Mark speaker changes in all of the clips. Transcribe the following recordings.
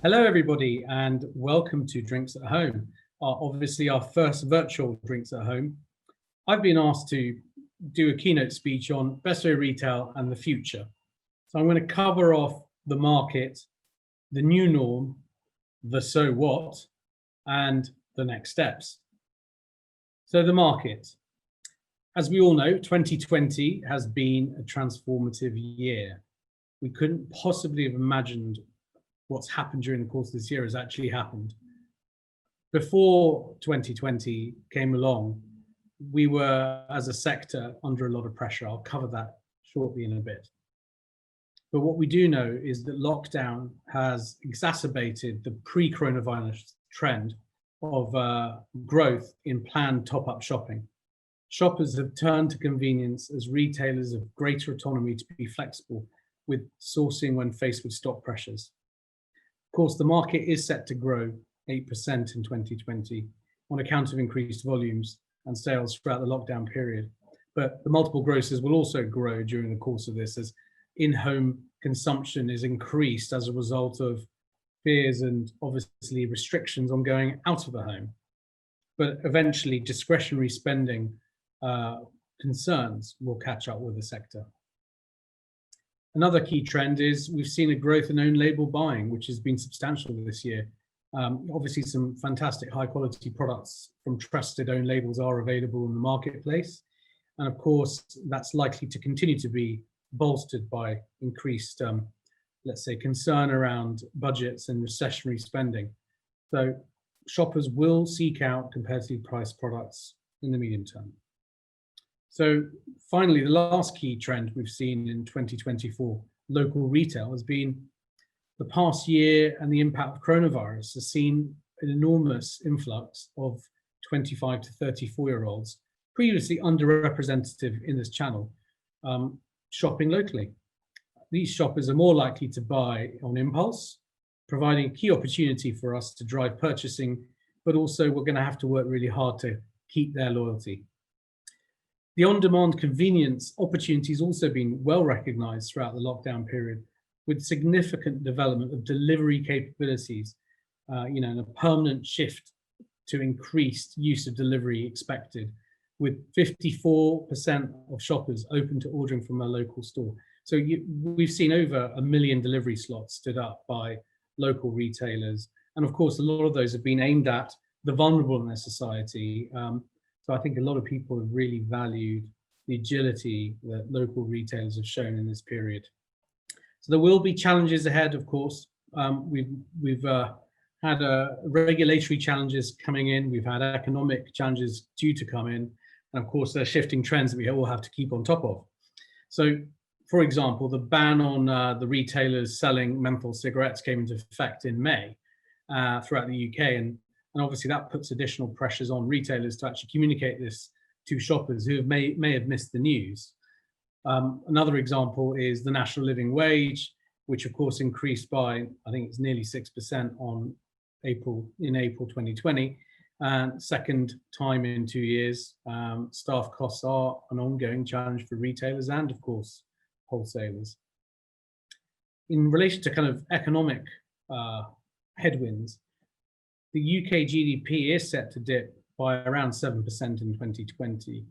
Speaker 1: Hello, everybody, and welcome to Drinks at Home, obviously our first virtual Drinks at Home. I've been asked to do a keynote speech on Bestway retail and the future. So I'm going to cover off the market, the new norm, the so what, and the next steps. So the market. As we all know, 2020 has been a transformative year. We couldn't possibly have imagined what's happened during the course of this year has actually happened. Before 2020 came along, we were, as a sector, under a lot of pressure. I'll cover that shortly in a bit. But what we do know is that lockdown has exacerbated the pre-coronavirus trend of growth in planned top-up shopping. Shoppers have turned to convenience as retailers have greater autonomy to be flexible with sourcing when faced with stock pressures. Of course, the market is set to grow 8% in 2020 on account of increased volumes and sales throughout the lockdown period. But the multiple grocers will also grow during the course of this as in-home consumption is increased as a result of fears and obviously restrictions on going out of the home. But eventually discretionary spending concerns will catch up with the sector. Another key trend is we've seen a growth in own label buying, which has been substantial this year. Obviously, some fantastic high quality products from trusted own labels are available in the marketplace. And of course, that's likely to continue to be bolstered by increased, let's say, concern around budgets and recessionary spending. So shoppers will seek out competitively priced products in the medium term. So finally, the last key trend we've seen in 2024, local retail, has been the past year, and the impact of coronavirus has seen an enormous influx of 25 to 34-year-olds, previously underrepresented in this channel, shopping locally. These shoppers are more likely to buy on impulse, providing a key opportunity for us to drive purchasing, but also we're going to have to work really hard to keep their loyalty. The on-demand convenience opportunity has also been well recognized throughout the lockdown period, with significant development of delivery capabilities, and a permanent shift to increased use of delivery expected, with 54% of shoppers open to ordering from a local store. So we've seen over 1 million delivery slots stood up by local retailers. And of course, a lot of those have been aimed at the vulnerable in their society. So I think a lot of people have really valued the agility that local retailers have shown in this period. So there will be challenges ahead, of course. We've had regulatory challenges coming in. We've had economic challenges due to come in. And of course, there are shifting trends that we all have to keep on top of. So, for example, the ban on the retailers selling menthol cigarettes came into effect in May throughout the UK. And obviously that puts additional pressures on retailers to actually communicate this to shoppers who may have missed the news. Another example is the national living wage, which of course increased by, I think it's nearly 6% in April 2020. And second time in 2 years, staff costs are an ongoing challenge for retailers and of course wholesalers. In relation to kind of economic headwinds, the UK GDP is set to dip by around 7% in 2020,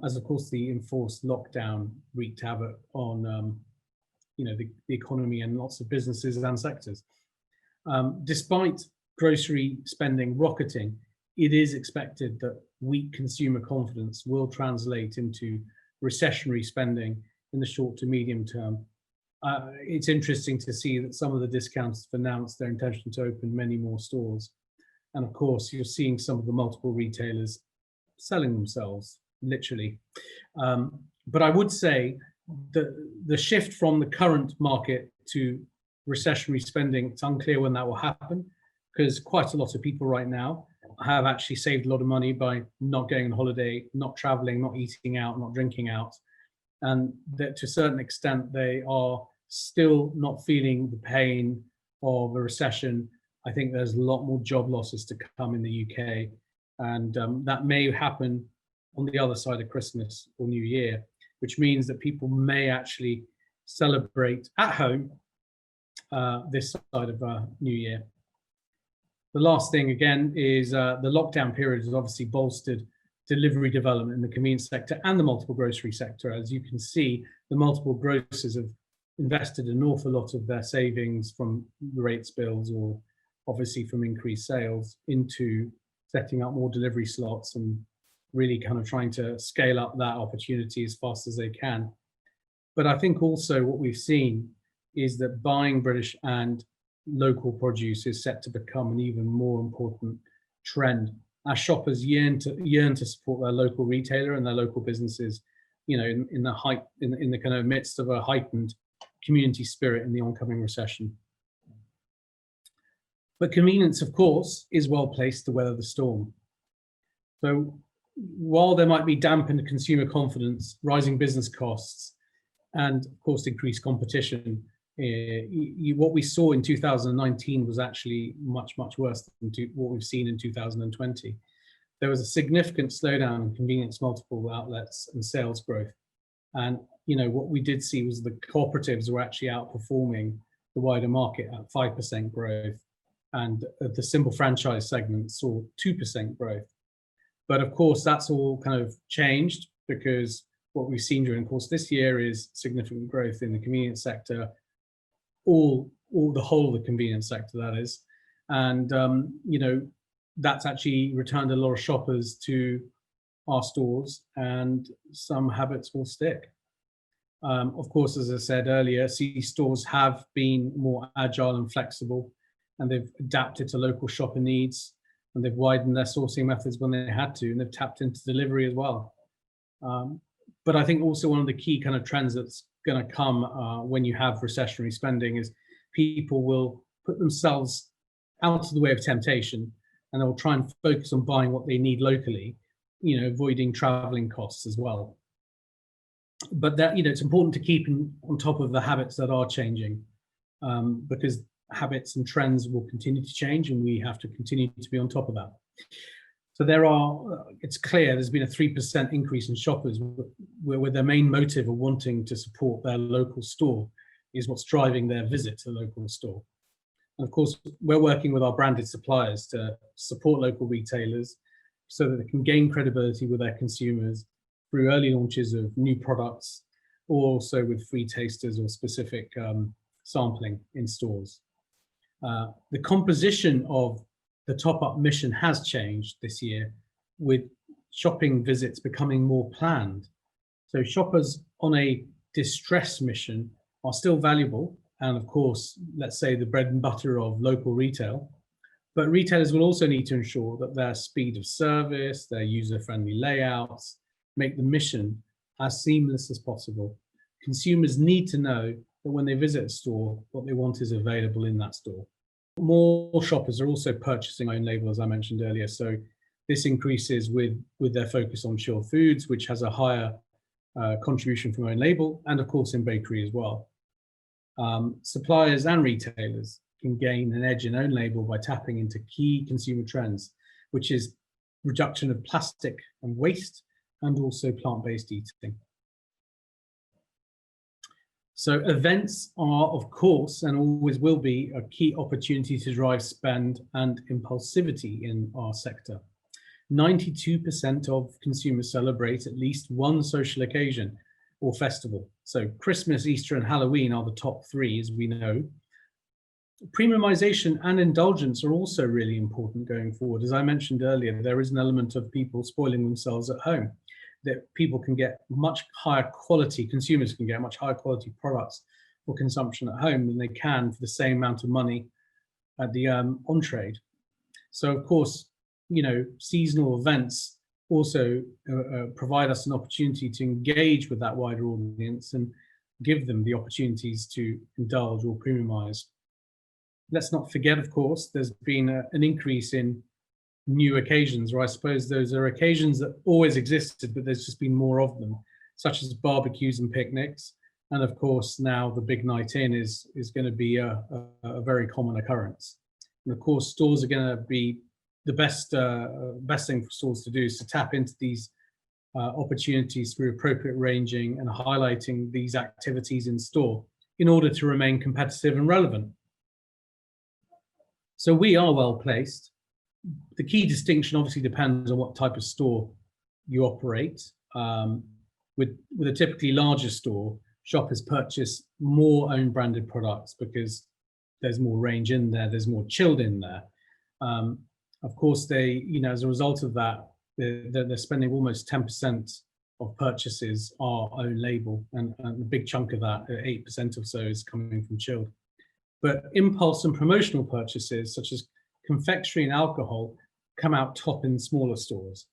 Speaker 1: as of course the enforced lockdown wreaked havoc on the economy and lots of businesses and sectors. Despite grocery spending rocketing, it is expected that weak consumer confidence will translate into recessionary spending in the short to medium term. It's interesting to see that some of the discounters have announced their intention to open many more stores. And of course, you're seeing some of the multiple retailers selling themselves, literally. But I would say that the shift from the current market to recessionary spending, it's unclear when that will happen, because quite a lot of people right now have actually saved a lot of money by not going on holiday, not traveling, not eating out, not drinking out. And that to a certain extent, they are still not feeling the pain of a recession. I think there's a lot more job losses to come in the UK. And that may happen on the other side of Christmas or New Year, which means that people may actually celebrate at home this side of New Year. The last thing, again, is the lockdown period has obviously bolstered delivery development in the convenience sector and the multiple grocery sector. As you can see, the multiple grocers have invested an awful lot of their savings from the rates bills or obviously from increased sales into setting up more delivery slots and really kind of trying to scale up that opportunity as fast as they can. But I think also what we've seen is that buying British and local produce is set to become an even more important trend. Our shoppers yearn to support their local retailer and their local businesses, you know, in the kind of midst of a heightened community spirit in the oncoming recession. But convenience, of course, is well placed to weather the storm. So while there might be dampened consumer confidence, rising business costs, and of course increased competition, what we saw in 2019 was actually much worse than what we've seen in 2020. There was a significant slowdown in convenience multiple outlets and sales growth. And you know what we did see was the cooperatives were actually outperforming the wider market at 5% growth, and the simple franchise segment saw 2% growth. But of course, that's all kind of changed, because what we've seen during the course this year is significant growth in the convenience sector, the whole of the convenience sector, that is. And you know, that's actually returned a lot of shoppers to our stores, and some habits will stick. Of course, as I said earlier, stores have been more agile and flexible, and they've adapted to local shopper needs, and they've widened their sourcing methods when they had to, and they've tapped into delivery as well. But I think also one of the key kind of trends that's going to come when you have recessionary spending is people will put themselves out of the way of temptation, and they'll try and focus on buying what they need locally, you know, avoiding traveling costs as well. But that, you know, it's important to keep on top of the habits that are changing, because habits and trends will continue to change, and we have to continue to be on top of that. So it's clear there's been a 3% increase in shoppers where their main motive of wanting to support their local store is what's driving their visit to the local store. And of course, we're working with our branded suppliers to support local retailers so that they can gain credibility with their consumers through early launches of new products, or also with free tasters or specific sampling in stores. The composition of the top-up mission has changed this year, with shopping visits becoming more planned. So shoppers on a distress mission are still valuable, and of course, let's say the bread and butter of local retail, but retailers will also need to ensure that their speed of service, their user-friendly layouts, make the mission as seamless as possible. Consumers need to know that when they visit a store, what they want is available in that store. More shoppers are also purchasing own label, as I mentioned earlier. So this increases with their focus on sure foods, which has a higher contribution from own label, and of course in bakery as well. Suppliers and retailers can gain an edge in own label by tapping into key consumer trends, which is reduction of plastic and waste, and also plant-based eating. So events are, of course, and always will be, a key opportunity to drive spend and impulsivity in our sector. 92% of consumers celebrate at least one social occasion or festival. So Christmas, Easter, and Halloween are the top three, as we know. Premiumization and indulgence are also really important going forward. As I mentioned earlier, there is an element of people spoiling themselves at home, that people can get much higher quality, consumers can get much higher quality products for consumption at home than they can for the same amount of money at the on-trade. So of course, you know, seasonal events also provide us an opportunity to engage with that wider audience and give them the opportunities to indulge or premiumize. Let's not forget, of course, there's been an increase in new occasions, or I suppose those are occasions that always existed, but there's just been more of them, such as barbecues and picnics. And of course, now the big night in is going to be a very common occurrence. And of course, stores are going to be the best thing for stores to do is to tap into these opportunities through appropriate ranging and highlighting these activities in store in order to remain competitive and relevant. So we are well placed. The key distinction obviously depends on what type of store you operate. With a typically larger store, shoppers purchase more own branded products because there's more range in there, there's more chilled in there. Of course, they, as a result of that, they're spending almost 10% of purchases are own label, and a big chunk of that, 8% or so, is coming from chilled. But impulse and promotional purchases, such as confectionery and alcohol, come out top in smaller stores,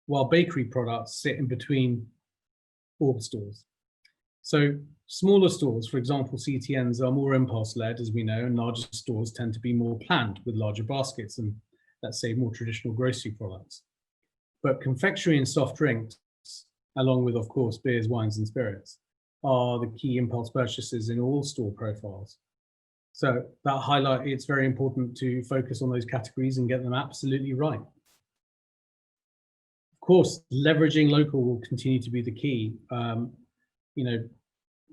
Speaker 1: while bakery products sit in between all stores. So smaller stores, for example, CTNs, are more impulse-led, as we know, and larger stores tend to be more planned with larger baskets and, let's say, more traditional grocery products. But confectionery and soft drinks, along with, of course, beers, wines, and spirits, are the key impulse purchases in all store profiles. So that highlight, it's very important to focus on those categories and get them absolutely right. Of course, leveraging local will continue to be the key.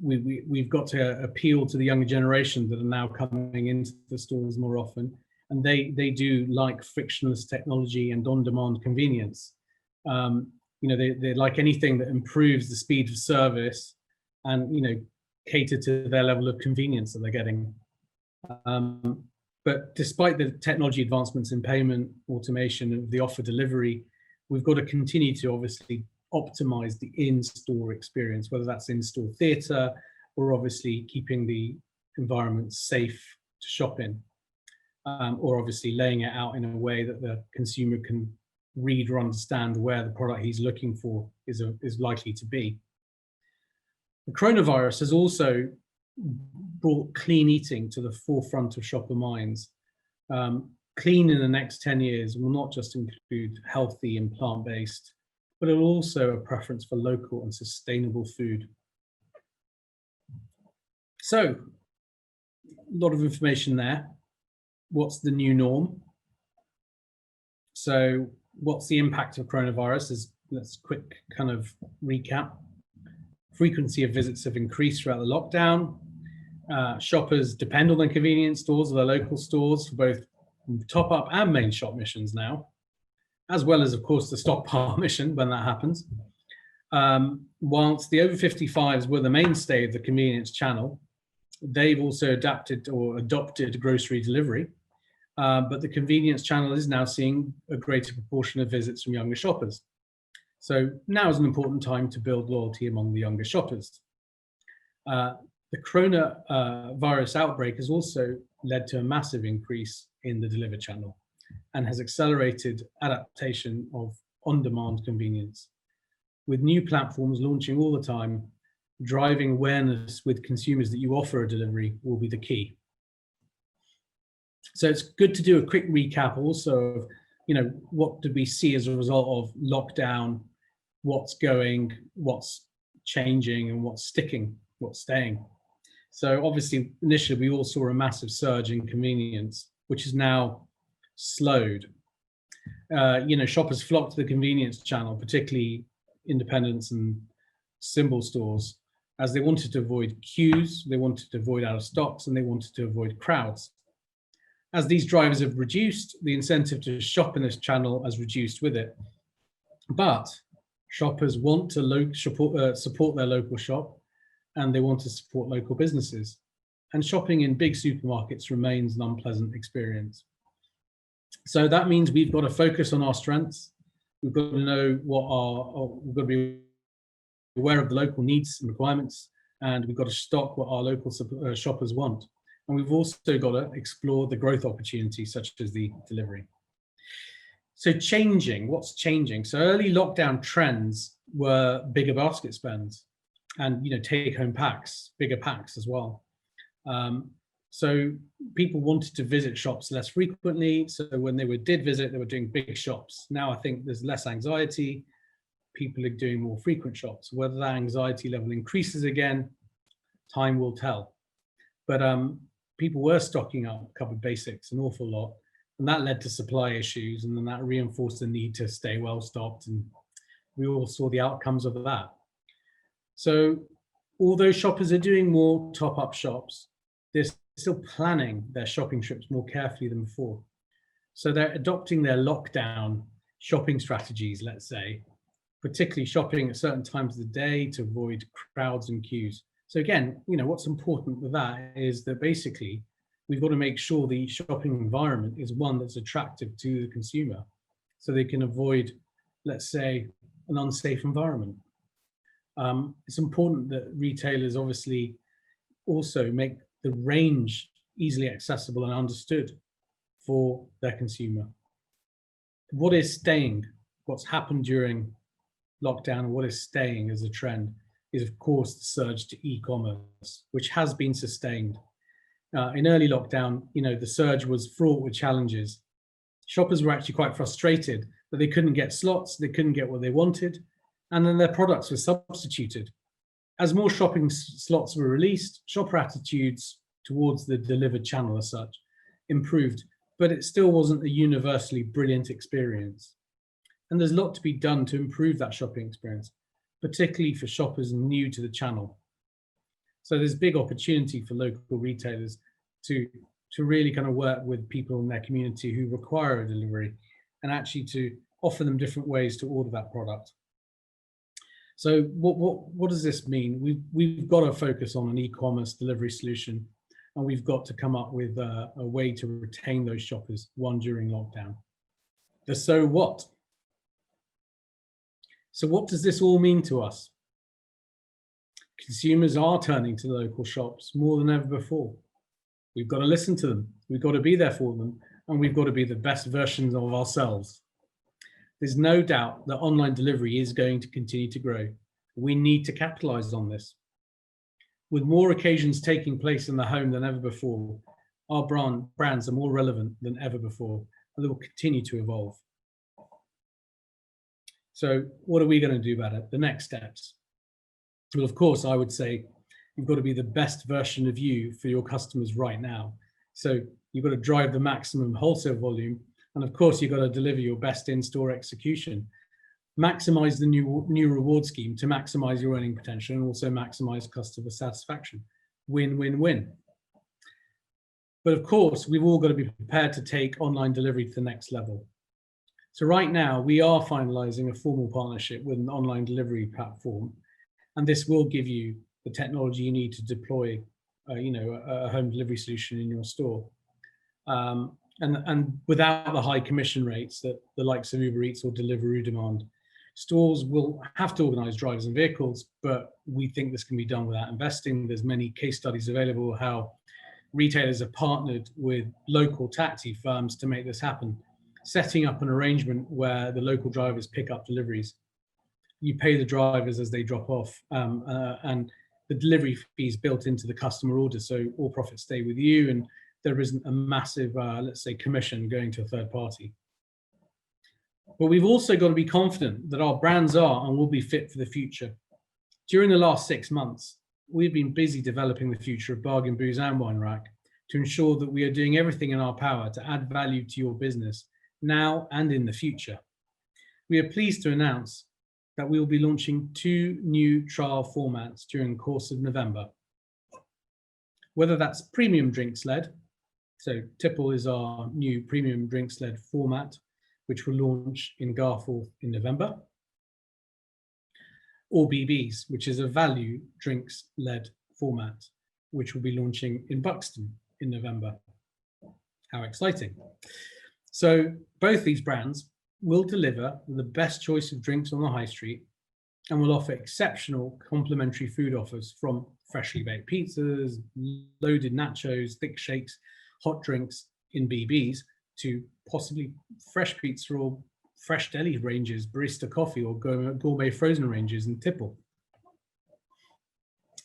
Speaker 1: We've got to appeal to the younger generation that are now coming into the stores more often, and they do like frictionless technology and on-demand convenience. They like anything that improves the speed of service and cater to their level of convenience that they're getting. But despite the technology advancements in payment, automation of the offer delivery, we've got to continue to obviously optimize the in-store experience, whether that's in-store theatre or obviously keeping the environment safe to shop in, or obviously laying it out in a way that the consumer can read or understand where the product he's looking for is likely to be. The coronavirus has also brought clean eating to the forefront of shopper minds. Clean in the next 10 years will not just include healthy and plant-based, but it'll also a preference for local and sustainable food. So, a lot of information there. What's the new norm? So, what's the impact of coronavirus? Let's quick kind of recap. Frequency of visits have increased throughout the lockdown. Shoppers depend on their convenience stores or their local stores for both top-up and main shop missions now, as well as, of course, the stockpile mission when that happens. Whilst the over 55s were the mainstay of the convenience channel, they've also adapted or adopted grocery delivery. But the convenience channel is now seeing a greater proportion of visits from younger shoppers. So now is an important time to build loyalty among the younger shoppers. The coronavirus outbreak has also led to a massive increase in the deliver channel and has accelerated adaptation of on-demand convenience. With new platforms launching all the time, driving awareness with consumers that you offer a delivery will be the key. So it's good to do a quick recap also of, what did we see as a result of lockdown, what's going, what's changing, and what's sticking, what's staying. So obviously, initially, we all saw a massive surge in convenience, which is now slowed. Shoppers flocked to the convenience channel, particularly independents and symbol stores, as they wanted to avoid queues, they wanted to avoid out of stocks, and they wanted to avoid crowds. As these drivers have reduced, the incentive to shop in this channel has reduced with it. But shoppers want to support their local shop, and they want to support local businesses. And shopping in big supermarkets remains an unpleasant experience. So that means we've got to focus on our strengths. We've got to know we've got to be aware of the local needs and requirements, and we've got to stock what our local shoppers want. And we've also got to explore the growth opportunities, such as the delivery. So what's changing? So early lockdown trends were bigger basket spends and take-home packs, bigger packs as well. So people wanted to visit shops less frequently. So when they did visit, they were doing big shops. Now I think there's less anxiety. People are doing more frequent shops. Whether that anxiety level increases again, time will tell. But people were stocking up a couple of basics, an awful lot, and that led to supply issues, and then that reinforced the need to stay well stocked, and we all saw the outcomes of that. So Although shoppers are doing more top-up shops, they're still planning their shopping trips more carefully than before. So they're adopting their lockdown shopping strategies, let's say, particularly shopping at certain times of the day to avoid crowds and queues. So again, what's important with that is that basically we've got to make sure the shopping environment is one that's attractive to the consumer so they can avoid, let's say, an unsafe environment. It's important that retailers obviously also make the range easily accessible and understood for their consumer. What is staying, what's happened during lockdown and what is staying as a trend is, of course, the surge to e-commerce, which has been sustained. In early lockdown, the surge was fraught with challenges. Shoppers were actually quite frustrated that they couldn't get slots, they couldn't get what they wanted, and then their products were substituted. As more shopping slots were released, shopper attitudes towards the delivered channel as such improved, but it still wasn't a universally brilliant experience. And there's a lot to be done to improve that shopping experience, particularly for shoppers new to the channel. So there's big opportunity for local retailers to really kind of work with people in their community who require a delivery and actually to offer them different ways to order that product. So what does this mean? We've got to focus on an e-commerce delivery solution, and we've got to come up with a way to retain those shoppers, one during lockdown. The so what? So what does this all mean to us? Consumers are turning to local shops more than ever before. We've got to listen to them. We've got to be there for them, and we've got to be the best versions of ourselves. There's no doubt that online delivery is going to continue to grow. We need to capitalize on this. With more occasions taking place in the home than ever before, our brands are more relevant than ever before, and they will continue to evolve. So what are we going to do about it? The next steps. Well, of course, I would say you've got to be the best version of you for your customers right now. So you've got to drive the maximum wholesale volume. And of course, you've got to deliver your best in-store execution. Maximize the new reward scheme to maximize your earning potential and also maximize customer satisfaction. Win, win, win. But of course, we've all got to be prepared to take online delivery to the next level. So right now, we are finalizing a formal partnership with an online delivery platform, and this will give you the technology you need to deploy, a home delivery solution in your store. And without the high commission rates that the likes of Uber Eats or Deliveroo demand, stores will have to organize drivers and vehicles, but we think this can be done without investing. There's many case studies available how retailers have partnered with local taxi firms to make this happen, setting up an arrangement where the local drivers pick up deliveries. You pay the drivers as they drop off, and the delivery fee is built into the customer order, so all profits stay with you, and there isn't a massive, let's say, commission going to a third party. But we've also got to be confident that our brands are and will be fit for the future. During the last 6 months, we've been busy developing the future of Bargain Booze and Wine Rack to ensure that we are doing everything in our power to add value to your business now and in the future. We are pleased to announce that we will be launching 2 new trial formats during the course of November. Whether that's premium drinks-led, so Tipple is our new premium drinks-led format, which will launch in Garforth in November, or BB's, which is a value drinks-led format, which will be launching in Buxton in November. How exciting. So both these brands will deliver the best choice of drinks on the high street and will offer exceptional complimentary food offers, from freshly baked pizzas, loaded nachos, thick shakes, hot drinks in BB's, to possibly fresh pizza or fresh deli ranges, barista coffee, or gourmet frozen ranges in Tipple.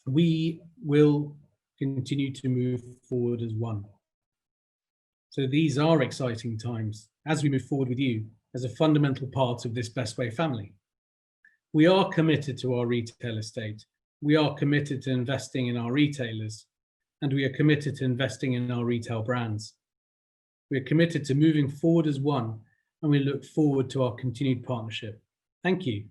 Speaker 1: We will continue to move forward as one. So these are exciting times as we move forward with you as a fundamental part of this Bestway family. We are committed to our retail estate. We are committed to investing in our retailers, and we are committed to investing in our retail brands. We are committed to moving forward as one, and we look forward to our continued partnership. Thank you.